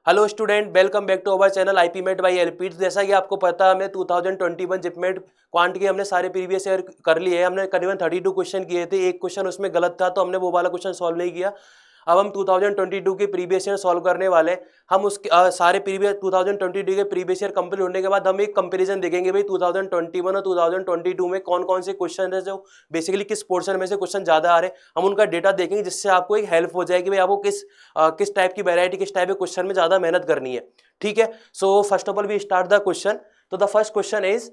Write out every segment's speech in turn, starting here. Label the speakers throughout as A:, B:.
A: Hello student, welcome back to our channel IPMAT by एलपीट। जैसा कि आपको पता है, हमने 2021 जिपमेट क्वांट के हमने सारे प्रीवियस ईयर कर लिए हैं। हमने करीबन 32 क्वेश्चन किए थे। एक क्वेश्चन उसमें गलत था तो हमने वो वाला क्वेश्चन सॉल्व नहीं किया। अब हम 2022 के प्रीवियस ईयर सॉल्व करने वाले हैं। हम उसके सारे प्रीवियस 2022 के प्रीवियस ईयर कंप्लीट होने के बाद हम एक कंपैरिजन देखेंगे भाई 2021 और 2022 में कौन कौन से क्वेश्चन है जो बेसिकली किस पोर्शन में से क्वेश्चन ज्यादा आ रहे हैं। हम उनका डेटा देखेंगे जिससे आपको एक हेल्प हो जाएगी भाई आपको किस टाइप की वैरायटी, किस टाइप के क्वेश्चन में ज्यादा मेहनत करनी है। ठीक है, so first of all we start the question. तो the first question is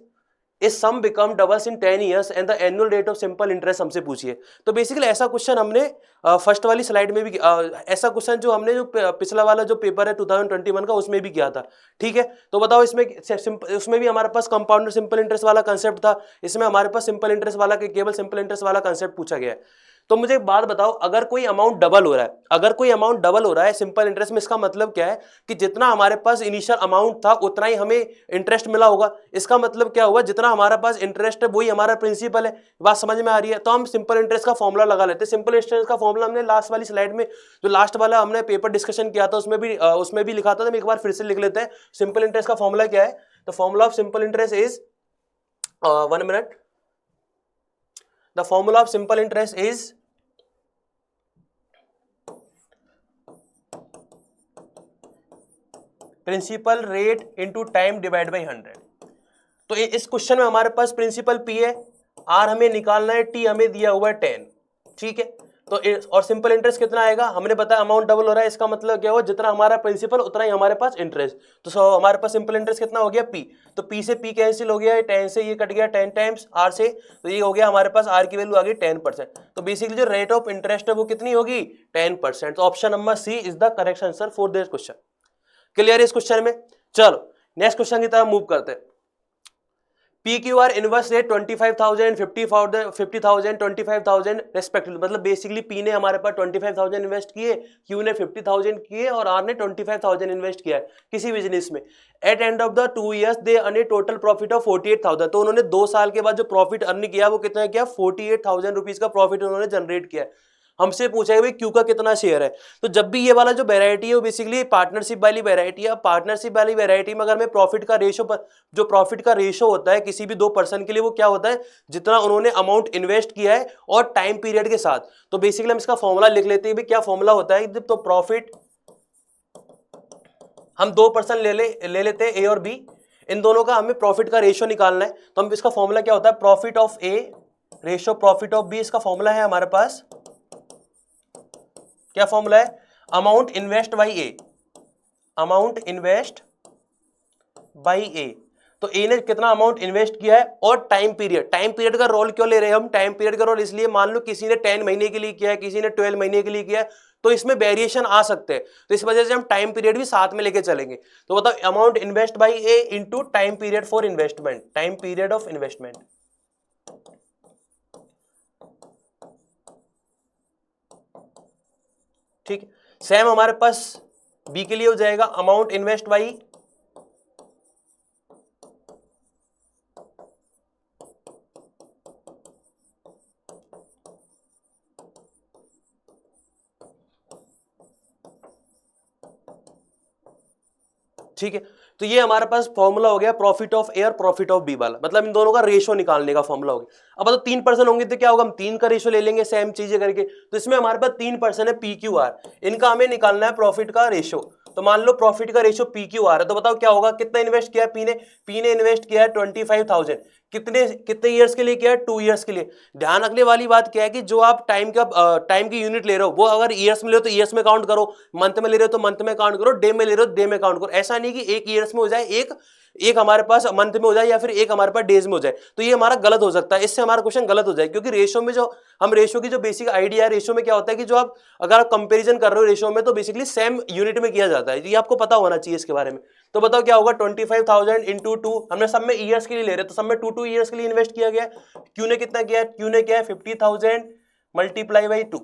A: sum become doubles in 10 years and the annual rate of simple interest हमसे पूछिए। तो बेसिकली ऐसा क्वेश्चन हमने फर्स्ट वाली स्लाइड में भी ऐसा क्वेश्चन जो हमने जो पिछला वाला जो पेपर है 2021 का उसमें भी किया था। ठीक है, तो बताओ इसमें उसमें भी हमारे पास कंपाउंड सिंपल इंटरेस्ट वाला कंसेप्ट था। इसमें हमारे पास सिंपल इंटरेस्ट वाला केवल सिंपल इंटरेस्ट वाला कंसेप्ट पूछा गया है। तो मुझे एक बात बताओ, अगर कोई अमाउंट डबल हो रहा है, अगर कोई अमाउंट डबल हो रहा है सिंपल इंटरेस्ट में, इसका मतलब क्या है कि जितना हमारे पास इनिशियल अमाउंट था उतना ही हमें इंटरेस्ट मिला होगा। इसका मतलब क्या हुआ, जितना हमारे पास इंटरेस्ट है वही हमारा प्रिंसिपल है। बात समझ में आ रही है? तो हम सिंपल इंटरेस्ट का फॉर्मूला लगा लेते हैं। सिंपल इंटरेस्ट का फॉर्मूला हमने लास्ट वाली स्लाइड में, जो लास्ट वाला हमने पेपर डिस्कशन किया था उसमें भी लिखा था। तो हम एक बार फिर से लिख लेते हैं। सिंपल इंटरेस्ट का फॉर्मूला क्या है? The formula of simple interest is 1 minute. The formula of simple interest is principal rate into time divide by 100। तो इस क्वेश्चन में हमारे पास प्रिंसिपल पी है, आर हमें निकालना है, टी हमें दिया हुआ है 10। ठीक है, तो और सिंपल इंटरेस्ट कितना आएगा? हमने बताया अमाउंट डबल हो रहा है, इसका मतलब क्या हुआ, जितना हमारा प्रिंसिपल उतना ही हमारे पास इंटरेस्ट। तो हमारे पास सिंपल इंटरेस्ट कितना हो गया? पी। तो पी से पी कैंसिल हो गया, 10 से ये कट गया 10 टाइम्स आर से, तो ये हो गया हमारे पास आर की वैल्यू आ गई 10%। तो बेसिकली जो रेट ऑफ इंटरेस्ट है वो कितनी होगी? 10%। तो option number C is the correct answer for this question. Clear है इस क्वेश्चन में? चलो नेक्स्ट क्वेश्चन की तरफ मूव करते हैं। P Q R inverse rate 25,000, 50,000, 25,000 respectively. मतलब बेसिकली पी ने हमारे पास 25,000 इन्वेस्ट किए, क्यू ने 50,000 किए और आर ने 25,000 इन्वेस्ट किया है किसी बिजनेस में। At end of the 2 years they earn a total profit of 48,000। तो उन्होंने 2 साल के बाद जो प्रॉफिट अर्न किया वो कितना किया? 48,000 रुपीज का प्रॉफिट उन्होंने जनरेट किया है। हमसे पूछा है भाई क्यू का कितना शेयर है। तो जब भी ये वाला जो वैरायटी है वो बेसिकली पार्टनरशिप वाली वैरायटी है। पार्टनरशिप वाली वैरायटी में अगर मैं प्रॉफिट का रेशो, जो प्रॉफिट का रेशो होता है किसी भी 2 पर्सन के लिए, वो क्या होता है? जितना उन्होंने अमाउंट इन्वेस्ट किया है और टाइम पीरियड के साथ। तो बेसिकली हम इसका फॉर्मूला लिख लेते हैं। भाई क्या फॉर्मूला होता है? तो प्रॉफिट हम 2 पर्सन ले लेते हैं, ए और बी। इन दोनों का हमें प्रॉफिट का रेशियो निकालना है। तो हम इसका फॉर्मूला क्या होता है? Profit of A ratio profit of B. इसका फॉर्मूला है हमारे पास, क्या फॉर्मूला है? Amount invest by A, amount invest by A. तो ए ने कितना अमाउंट इन्वेस्ट किया है और टाइम पीरियड। टाइम पीरियड का रोल क्यों ले रहे हैं हम? टाइम पीरियड का रोल इसलिए, मान लो किसी ने 10 महीने के लिए किया है, किसी ने 12 महीने के लिए किया है, तो इसमें वेरिएशन आ सकते हैं। तो इस वजह से हम टाइम पीरियड भी साथ में लेके चलेंगे। तो बताओ amount invest by A into time period for investment, time period of investment. ठीक है, सेम हमारे पास बी के लिए हो जाएगा अमाउंट इन्वेस्ट बाई, ठीक है। तो ये हमारे पास फॉर्मूला हो गया प्रॉफिट ऑफ ए और प्रॉफिट ऑफ बी वाला, मतलब इन दोनों का रेशो निकालने का फॉर्मूला हो गया। अब तो 3 पर्सन होंगे तो क्या होगा? हम 3 का रेशो ले लेंगे सेम चीजें करके। तो इसमें हमारे पास 3 पर्सन है पी क्यू आर, इनका हमें निकालना है प्रॉफिट का रेशो। तो मान लो प्रॉफिट का रेशो पी क्यू आर है, तो बताओ क्या होगा? कितना इन्वेस्ट किया है पी ने? पी ने इन्वेस्ट किया है 25,000। कितने ईयर्स के लिए किया है? 2 ईयर्स के लिए। ध्यान रखने वाली बात क्या है कि जो आप टाइम की यूनिट ले रहे हो वो अगर ईयर्स में ले रहे हो तो ईयर्स में काउंट करो, मंथ में ले रहे हो तो मंथ में काउंट करो, डे में ले रहे हो डे में काउंट करो। ऐसा नहीं कि एक ईयर्स में हो जाए, एक हमारे पास मंथ में हो जाए या फिर एक हमारे पास डेज में हो जाए। तो ये हमारा गलत हो सकता है, इससे हमारा क्वेश्चन गलत हो जाए। क्योंकि रेशो में जो हम रेशो की जो बेसिक आइडिया है, रेशो में क्या होता है कि जो आप अगर आप कंपैरिजन कर रहे हो रेशो में तो बेसिकली सेम यूनिट में किया जाता है। ये आपको पता होना चाहिए इसके बारे में। तो बताओ क्या होगा? 25,000 इंटू 2, हमने सब में ईयर्स के लिए ले रहे तो सब में 2 ईयर्स के लिए इन्वेस्ट किया गया। क्यू ने कितना किया? क्यू ने किया है 50,000 मल्टीप्लाई बाई 2।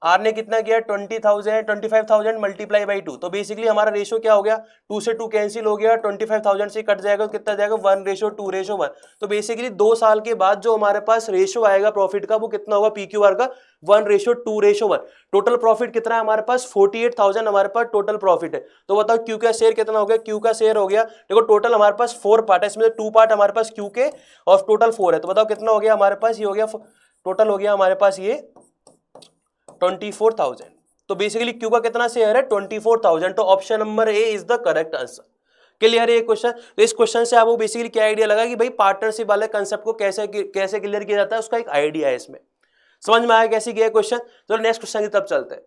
A: आर ने कितना किया 20,000 25,000 मल्टीप्लाई बाई 2, तो बेसिकली हमारा रेशो क्या हो गया 2 से 2 कैंसिल हो गया, 25,000 से कट जाएगा तो कितना जाएगा 1:2:1। तो बेसिकली 2 साल के बाद जो हमारे पास रेशो आएगा प्रॉफिट का वो कितना होगा PQR का 1:2:1। टोटल प्रॉफिट कितना है हमारे पास 48,000 हमारे पास टोटल प्रॉफिट है। तो बताओ क्यू का शेयर कितना हो गया, क्यू का शेयर हो गया, देखो टोटल हमारे पास 4 पार्ट है, इसमें 2 पार्ट हमारे पास क्यू के और टोटल 4 है, तो बताओ कितना हो गया हमारे पास, ये हो गया टोटल हो गया हमारे पास ये 24,000। तो बेसिकली क्यू का कितना शेयर है 24,000, तो option number A is the correct answer. Clear है ये क्वेश्चन। तो इस क्वेश्चन से आपको बेसिकली क्या आइडिया लगा कि भाई पार्टनरशिप वाले कंसेप्ट को कैसे क्लियर किया जाता है, उसका एक आइडिया है इसमें, समझ में आया कैसे किया क्वेश्चन। चलो नेक्स्ट क्वेश्चन की तरफ चलते हैं।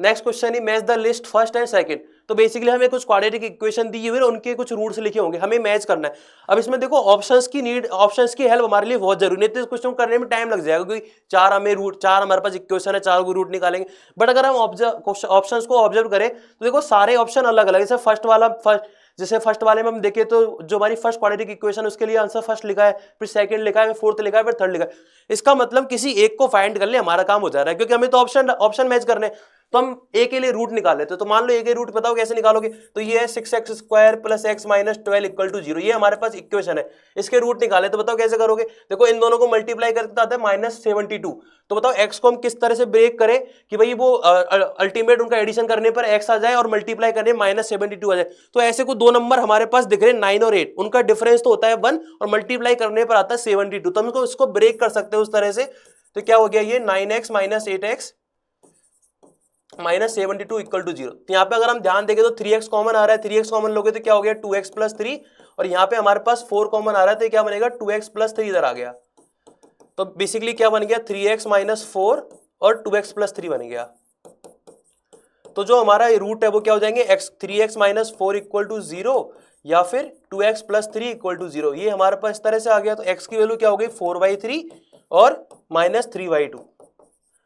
A: Next question he match the list first and second. तो बेसिकली हमें कुछ क्वाड्रेटिक इक्वेशन दी हुई है, उनके कुछ रूट्स लिखे होंगे, हमें मैच करना है। अब इसमें देखो ऑप्शंस की हेल्प हमारे लिए बहुत जरूरी है, तो इस क्वेश्चन को करने में टाइम लग जाएगा क्योंकि चार हमारे पास इक्वेशन है, 4 को रूट निकालेंगे। बट अगर हम ऑप्शंस को ऑब्जर्व करें तो देखो सारे ऑप्शन अलग अलग है। जैसे फर्स्ट वाले में हम देखें तो जो हमारी फर्स्ट क्वाड्रेटिक इक्वेशन उसके लिए आंसर फर्स्ट लिखा है, फिर सेकंड लिखा है, फिर फोर्थ लिखा है, फिर थर्ड लिखा है। इसका मतलब किसी एक को फाइंड कर ले हमारा काम हो जा रहा है, क्योंकि हमें तो ऑप्शन मैच करने, तो हम ए के लिए रूट निकाल लेते। तो मान लो ए के रूट बताओ कैसे निकालोगे, तो ये है 6x² + x - 12 = 0, ये हमारे पास इक्वेशन है, इसके रूट निकाले तो बताओ कैसे करोगे। देखो इन दोनों को मल्टीप्लाई करके आता है -72। तो बताओ x को हम किस तरह से ब्रेक करें कि भाई वो अल्टीमेट उनका एडिशन करने पर x आ जाए और मल्टीप्लाई करने -72 आ जाए। तो ऐसे को 2 नंबर हमारे पास दिख रहे हैं 9 और 8, उनका डिफरेंस तो होता है 1 और मल्टीप्लाई करने पर आता है 72, तो हम इसको ब्रेक कर सकते हैं उस तरह से। तो क्या हो गया ये 9x - 8x -72 = 0। तो यहाँ पे अगर हम ध्यान देंगे तो 3x कॉमन आ रहा है, 3x कॉमन लोगे तो क्या हो गया 2x + 3, और यहाँ पे हमारे पास 4 कॉमन आ रहा है तो क्या बनेगा 2x + 3 इधर आ गया। तो बेसिकली क्या बन गया 3x - 4 और 2x + 3 बन गया। तो जो हमारा रूट है वो क्या हो जाएंगे 3x - 4 = 0 या फिर 2x + 3 = 0। ये हमारे पास इस तरह से आ गया। तो x की वैल्यू क्या हो गई 4/3 और -3/2।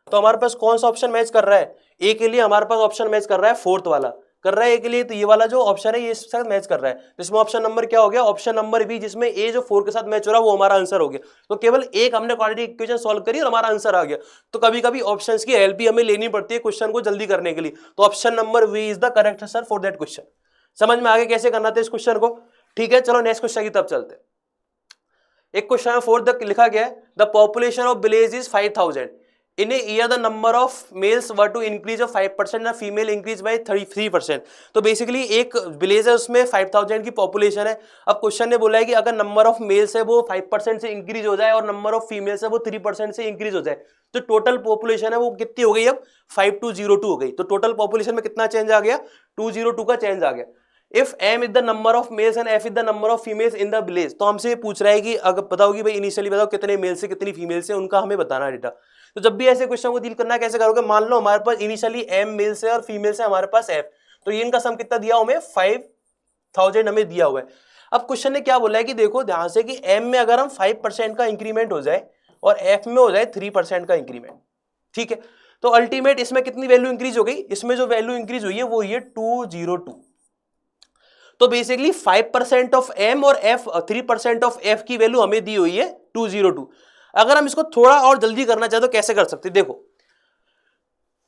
A: तो हमारे पास कौन सा ऑप्शन मैच कर रहा है, ए के लिए हमारे पास ऑप्शन मैच कर रहा है फोर्थ वाला कर रहा है ए के लिए, तो ये वाला जो ऑप्शन है ये इसके साथ मैच कर रहा है। इसमें ऑप्शन नंबर क्या हो गया ऑप्शन नंबर बी, जिसमें ए जो 4 के साथ मैच हो रहा है वो हमारा आंसर हो गया। तो केवल एक हमने क्वाड्रेटिक इक्वेशन सॉल्व करी और हमारा आंसर आ गया। तो कभी कभी ऑप्शंस की हेल्प भी हमें लेनी पड़ती है क्वेश्चन को जल्दी करने के लिए। तो option number B is the correct answer for that question. समझ में आगे कैसे करना था इस क्वेश्चन को। ठीक है, चलो नेक्स्ट क्वेश्चन की तरफ चलते हैं। एक क्वेश्चन है फोर्थ लिखा गया है the population of village is 5,000 in a year the number of males were to increase of 5% and female increase by 33%। तो बेसिकली एक विलेज है उसमें 5,000 की पॉपुलेशन है। अब क्वेश्चन ने बोला है कि अगर नंबर ऑफ मेल्स है वो 5% से इंक्रीज हो जाए और नंबर ऑफ फीमेल्स है वो 3% से इंक्रीज हो जाए, तो टोटल पॉपुलेशन है वो कितनी हो गई अब 5202 हो गई। तो टोटल पॉपुलेशन में कितना चेंज आ गया 202 का चेंज आ गया। If m is the number of males and f is the number of females in the village, तो हमसे पूछ रहा है कि अगर बताओ कि भाई इनिशियली बताओ कितने मेल्स से कितनी फीमेल्स है, उनका हमें बताना है डेटा। तो जब भी ऐसे क्वेश्चन को डील करना है कैसे करोगे, मान लो हमारे पास इनिशियली m मेल्स है और फीमेल्स है हमारे पास f, तो ये इनका सम कितना दिया हमें 5,000 हमें दिया हुआ है। अब क्वेश्चन ने क्या बोला है कि देखो ध्यान से कि m में अगर हम 5% का इंक्रीमेंट हो जाए और f में हो जाए 3% का इंक्रीमेंट, ठीक है, तो अल्टीमेट इसमें कितनी वैल्यू इंक्रीज हो गई, इसमें जो वैल्यू इंक्रीज हुई है वो ये 202। तो बेसिकली 5% ऑफ m और f 3% ऑफ f की वैल्यू हमें दी हुई है 202। अगर हम इसको थोड़ा और जल्दी करना चाहे तो कैसे कर सकते हैं,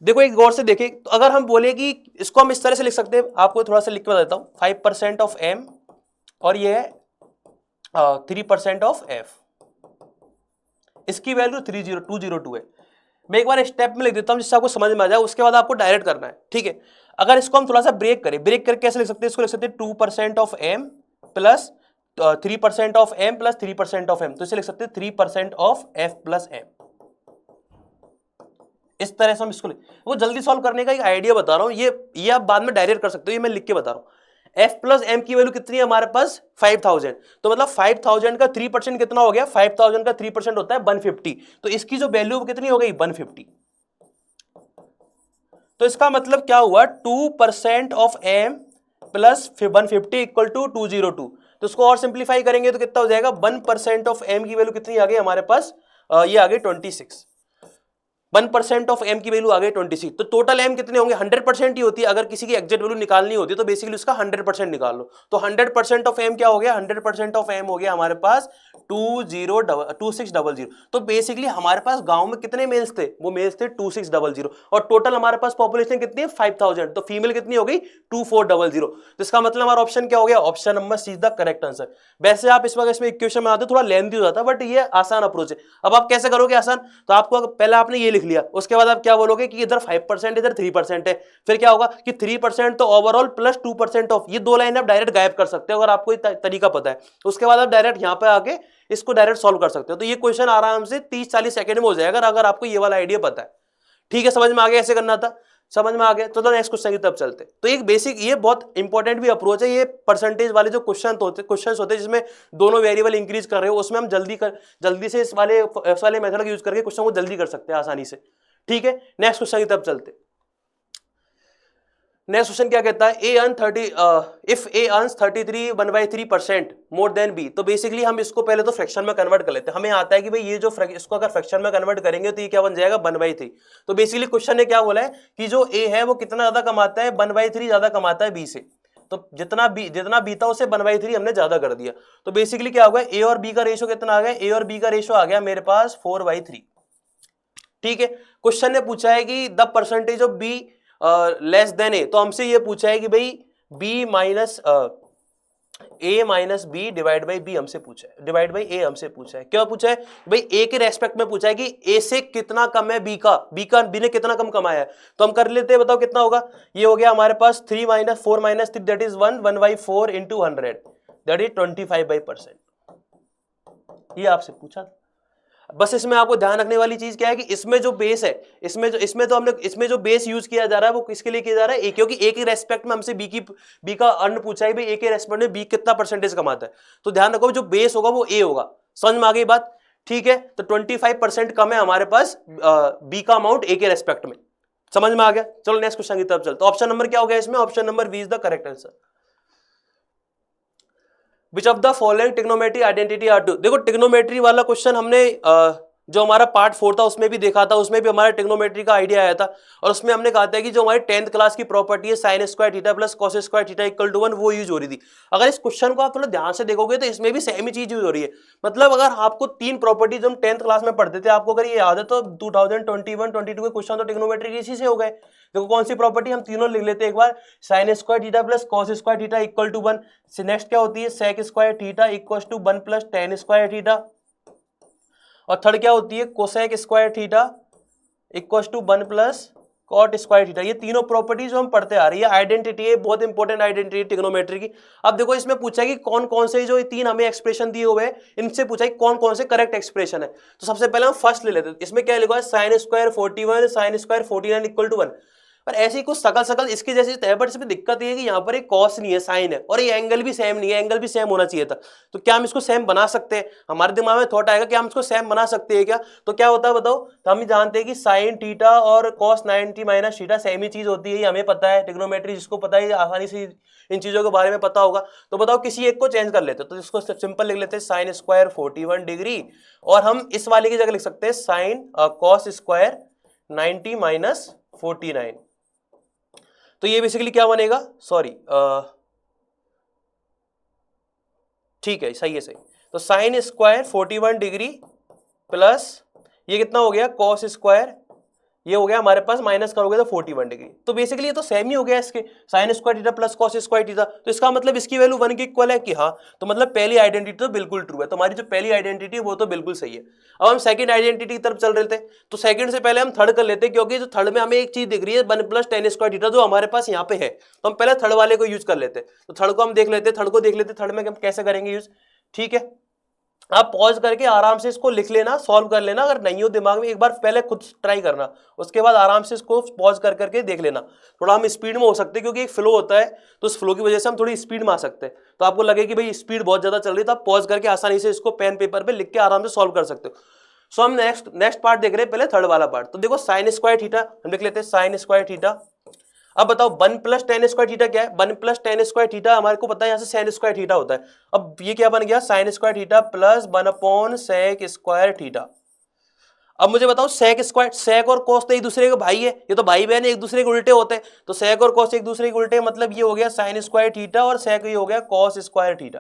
A: देखो एक गौर से देखें। तो अगर हम बोले कि इसको हम इस तरह से लिख सकते हैं, आपको थोड़ा सा लिख के बता देता हूं 5% ऑफ m और ये है 3% ऑफ f, इसकी वैल्यू 202 है। मैं एक बार स्टेप में लिख देता हूं जिससे आपको समझ में आ जाए, उसके बाद आपको डायरेक्ट करना है, ठीक है। अगर इसको हम थोड़ा सा ब्रेक करके कैसे लिख सकते हैं, इसको लिख सकते हैं 2% of m plus 3% of m plus 3% of m, तो इसे लिख सकते हैं 3% ऑफ f प्लस m। इस तरह से हम इसको वो जल्दी सॉल्व करने का एक आइडिया बता रहा हूं, ये आप बाद में डायरेक्ट कर सकते हो, ये मैं लिख के बता रहा हूं। f प्लस m की वैल्यू कितनी है हमारे पास 5,000, तो मतलब 5,000 का 3% कितना हो गया, 5,000 का 3% होता है 150, तो इसकी जो वैल्यू कितनी हो गई 150। तो इसका मतलब क्या हुआ 2% ऑफ m प्लस 150 = 202। तो इसको और सिंप्लीफाई करेंगे तो कितना हो जाएगा 1% ऑफ m की वैल्यू कितनी आ गई हमारे पास, ये आ गई 26। 1% ऑफ m की वैल्यू आ गई 26, तो टोटल m कितने होंगे, 100% ही होती है। अगर किसी की एग्जैक्ट वैल्यू निकालनी होती है तो बेसिकली उसका 100% निकाल लो। तो 100% ऑफ m क्या हो गया, 100% ऑफ m हो गया हमारे पास 2600। तो बेसिकली हमारे पास गांव में कितने मेल्स थे, वो मेल्स थे 2600, और टोटल हमारे पास पॉपुलेशन कितनी है 5000, तो फीमेल कितनी हो गई 2400। तो इसका मतलब हमारा ऑप्शन क्या हो गया, option number C is the correct answer. वैसे आप इस वक्त इसमें इक्वेशन में आते थोड़ा लेंथी हो जाता है, बट ये आसान अप्रोच है। अब आप कैसे करोगे आसान, तो आपको पहले आपने ये लिख लिया, उसके बाद आप क्या बोलोगे कि इधर 5% इधर 3% है, फिर क्या होगा कि 3% तो ओवरऑल प्लस 2% ऑफ, ये दो लाइन आप डायरेक्ट गायब कर सकते हो अगर आपको तरीका पता है। उसके बाद आप डायरेक्ट यहां पे आके इसको डायरेक्ट सॉल्व कर सकते हो। तो ये क्वेश्चन आराम से 30-40 सेकंड में हो जाएगा अगर आपको ये वाला आइडिया पता है। ठीक है, समझ में आ गया ऐसे करना था, समझ में आ गया। तो नेक्स्ट क्वेश्चन की तरफ चलते। तो एक बेसिक, ये बहुत इंपॉर्टेंट भी अप्रोच है, ये परसेंटेज वाले जो क्वेश्चन होते हैं जिसमें दोनों वेरिएबल इंक्रीज कर रहे हो, उसमें हम जल्दी से इस वाले मेथड का यूज करके क्वेश्चन को जल्दी कर सकते हैं आसानी से। ठीक है, नेक्स्ट क्वेश्चन की तरफ चलते। नेक्स्ट क्वेश्चन क्या कहता है, if A earns 33 more than B. तो बेसिकली हम इसको पहले तो फ्रैक्शन में कन्वर्ट कर लेते हैं। हमें आता है कि भाई ये जो इसको अगर फ्रैक्शन में कन्वर्ट करेंगे तो ये क्या बन जाएगा 1/3। तो बेसिकली क्वेश्चन ने क्या बोला है कि जो ए है वो कितना ज्यादा कमाता है, 1/3 ज्यादा कमाता है बी से। तो जितना बी था उसे 1/3 हमने ज्यादा कर दिया। तो बेसिकली क्या होगा, ए और बी का रेशो कितना आ गया, ए और बी का रेशो आ गया मेरे पास 4/3। ठीक है, क्वेश्चन ने पूछा है कि the percentage of B less than A. तो हमसे ये पूछा है कि भाई B minus A minus B divide by B हमसे पूछा है, डिवाइड बाई ए हमसे पूछा है। क्या पूछा है भाई, ए के रेस्पेक्ट में पूछा है कि ए से कितना कम है बी ने कितना कम कमाया है। तो हम कर लेते हैं, बताओ कितना होगा। ये हो गया हमारे पास 3 - 4 - 3 that is 1/4 into 100 that is 25%। ये आपसे पूछा। बस इसमें आपको ध्यान रखने वाली चीज क्या है कि इसमें जो बेस है, इसमें जो बेस यूज किया जा रहा है वो किसके लिए किया जा रहा है, ए, क्योंकि ए के रेस्पेक्ट में हमसे बी का अर्न पूछा है, भाई ए के रेस्पेक्ट में बी कितना परसेंटेज कमाता है। तो ध्यान रखो जो बेस होगा वो ए होगा। समझ में आ गई बात। ठीक है, तो 25% कम है हमारे पास बी का अमाउंट ए के रेस्पेक्ट में। समझ में आ गया। चलो नेक्स्ट क्वेश्चन की तरफ चलते। ऑप्शन नंबर क्या हो गया इसमें, option number B is the correct answer. Which of the following trigonometry identity are true. देखो ट्रिग्नोमेट्री वाला क्वेश्चन हमने जो हमारा पार्ट 4 था उसमें भी देखा था, उसमें भी हमारा ट्रिग्नोमेट्री का आइडिया आया था, और उसमें हमने कहा था कि जो हमारी 10th क्लास की प्रॉपर्टी है sine square theta plus cos square theta equal to 1 वो यूज हो रही थी। अगर इस क्वेश्चन को आप थोड़ा ध्यान से देखोगे तो इसमें भी सेम ही चीज यूज हो रही है। मतलब अगर आपको 3 प्रॉपर्टीज हम 10th क्लास में पढ़ते थे, आपको अगर ये याद है तो 2021-22 के क्वेश्चन तो ट्रिग्नोमेट्री इसी से हो गए। देखो कौन सी प्रॉपर्टी, हम तीनों लिख लेते हैं एक बार। Sine square theta plus cos square theta equal to 1। Next क्या होती है, sec square theta equal to 1 plus tan square theta. और थर्ड क्या होती है, cosec square theta equal to 1 plus cot square theta. ये तीनों प्रॉपर्टीज जो हम पढ़ते आ रही है, आइडेंटिटी है, बहुत इंपॉर्टेंट आइडेंटिटी ट्रिग्नोमेट्री की। अब देखो इसमें पूछा है कि कौन कौन से जो ये 3 हमें एक्सप्रेशन दिए हुए हैं इनसे पूछा है कौन कौन से करेक्ट एक्सप्रेशन है। तो सबसे पहले हम फर्स्ट ले लेते हैं। इसमें क्या लिखा है, sine square 41 sine square 49 equal to 1। पर ऐसी कुछ सकल इसकी जैसी है, बट इसमें दिक्कत ये है कि यहाँ पर एक कॉस नहीं है, साइन है, और ये एंगल भी सेम नहीं है, एंगल भी सेम होना चाहिए था। तो क्या हम इसको सेम बना सकते हैं, हमारे दिमाग में थॉट आएगा कि हम इसको सेम बना सकते हैं क्या। तो क्या होता है बताओ, तो हम जानते हैं कि साइन थीटा और कॉस 90 माइनस थीटा सेम ही चीज होती है, ये हमें पता है। ट्रिग्नोमेट्री जिसको पता है आसानी से इन चीजों के बारे में पता होगा। तो बताओ किसी एक को चेंज कर लेते, तो इसको सिंपल लिख लेते हैं साइन स्क्वायर 41 डिग्री, और हम इस वाले की जगह लिख सकते हैं साइन कॉस स्क्वायर 90 माइनस 49। तो ये बेसिकली क्या बनेगा, सॉरी ठीक है सही है सही। तो साइन स्क्वायर 41 डिग्री प्लस ये कितना हो गया कॉस स्क्वायर, ये हो गया हमारे पास माइनस करोगे तो 41 डिग्री। तो बेसिकली ये तो सेम ही हो गया इसके, sign square theta plus cos square theta. तो इसका मतलब इसकी वैल्यू 1 के इक्वल है कि हाँ, तो मतलब पहली आइडेंटिटी तो बिल्कुल ट्रू है। तो हमारी जो पहली आइडेंटिटी है वो तो बिल्कुल सही है। अब हम सेकंड आइडेंटिटी की तरफ चल रहे थे, तो सेकंड से पहले हम थर्ड कर लेते हैं, क्योंकि जो थर्ड में हमें एक चीज दिख रही है 1 प्लस टेन स्क्वायर थीटा जो हमारे पास यहाँ पे है, तो हम पहले थर्ड वाले को यूज कर लेते हैं। तो थर्ड को हम देख लेते, थर्ड में हम कैसे करेंगे यूज। ठीक है, आप पॉज करके आराम से इसको लिख लेना, सॉल्व कर लेना। अगर नहीं हो दिमाग में एक बार पहले खुद ट्राई करना, उसके बाद आराम से इसको पॉज कर करके देख लेना। थोड़ा हम स्पीड में हो सकते हैं क्योंकि एक फ्लो होता है, तो उस फ्लो की वजह से हम थोड़ी स्पीड में आ सकते हैं। तो आपको लगे कि भाई स्पीड बहुत ज्यादा चल रही है, तो आप पॉज करके आसानी से इसको पेन पेपर पे लिख के आराम से सॉल्व कर सकते हो। सो हम नेक्स्ट पार्ट देख रहे हैं, पहले थर्ड वाला पार्ट। तो देखो साइन स्क्वायर थीटा हम लिख लेते हैं, साइन स्क्वायर थीटा। अब बताओ 1 प्लस टेन स्क्वायर थीटा क्या है, 1 प्लस टेन स्क्वायर थीटा हमारे को पता है यहाँ से सेन स्क्वायर थीटा होता है। अब ये क्या बन गया, sine square theta plus 1 upon sec square theta. अब मुझे बताओ सेक स्क्वायर, सेक और कोस तो एक दूसरे के भाई है, ये तो भाई बहन एक दूसरे के उल्टे होते हैं, तो सेक और कोस एक दूसरे के उल्टे, मतलब ये हो गया साइन स्क्वायर थीटा और सेक ये हो गया कॉस स्क्वायर थीटा।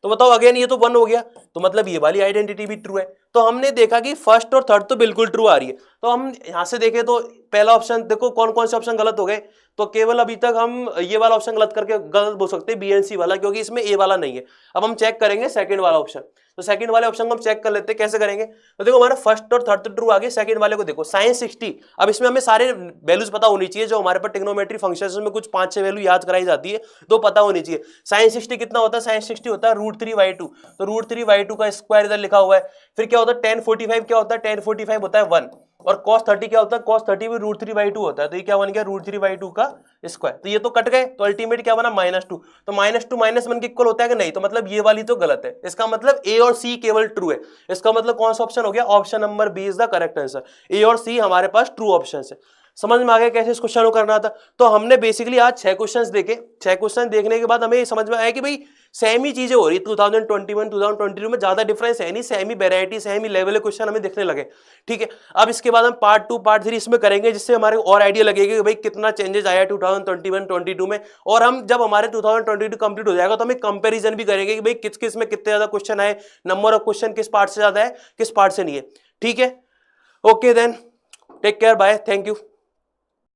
A: तो बताओ अगेन ये तो 1 हो गया, तो मतलब ये वाली आइडेंटिटी भी ट्रू है। तो हमने देखा कि फर्स्ट और थर्ड तो बिल्कुल ट्रू आ रही है। तो हम यहां से देखें तो पहला ऑप्शन देखो कौन कौन से ऑप्शन गलत हो गए, तो केवल अभी तक हम ये वाला ऑप्शन गलत करके गलत बोल सकते हैं, बी एंड सी वाला, क्योंकि इसमें ए वाला नहीं है। अब हम चेक करेंगे सेकंड वाला ऑप्शन, तो सेकंड वाले ऑप्शन को हम चेक कर लेते हैं, कैसे करेंगे। तो देखो हमारा फर्स्ट और थर्ड तो ट्रू आ गए, सेकंड वाले को देखो साइन 60। अब इसमें हमें सारे वैल्यूज पता होनी चाहिए जो हमारे पास ट्रिग्नोमेट्री फंक्शंस में कुछ 5-6 वैल्यू याद कराई जाती है, तो पता होनी चाहिए। साइन 60 कितना होता है, साइन 60 होता है √3/2, तो √3/2 का स्क्वायर इधर लिखा हुआ है। फिर क्या होता है tan 45, क्या होता है tan 45 होता है 1, और cos 30 क्या होता है, cos 30 भी √3/2 होता है, तो ये क्या बन गया √3/2 का स्क्वायर। तो ये तो कट गए, तो अल्टीमेट क्या बना -2, तो -2 -1 के इक्वल होता है कि नहीं, तो मतलब ये वाली तो गलत है। इसका मतलब ए और सी केवल ट्रू है। इसका मतलब कौन सा ऑप्शन हो गया, option number B is the correct answer. A और सी हमारे पास ट्रू ऑप्शन है। समझ में आ गया कैसे इस क्वेश्चन को करना था। तो हमने बेसिकली आज 6 क्वेश्चंस देखे। 6 क्वेश्चन देखने के बाद हमें समझ में आया कि भाई सेम ही चीजें हो रही, 2021 2022 में ज्यादा डिफरेंस है नहीं, सेम ही वेरायटी सेम ही लेवल के क्वेश्चन हमें देखने लगे। ठीक है, अब इसके बाद हम पार्ट 2 पार्ट 3 इसमें करेंगे, जिससे हमारे और आइडिया लगेगा कि भाई कितना चेंजेस आया 2021-22 में। और हम जब हमारे 2022 कंप्लीट हो जाएगा तो हम एक कंपेरिजन भी करेंगे कि भाई किस किस में कितने ज्यादा क्वेश्चन आए, नंबर ऑफ क्वेश्चन किस पार्ट से ज्यादा है किस पार्ट से नहीं है। ठीक है, okay then, take care, bye, thank you.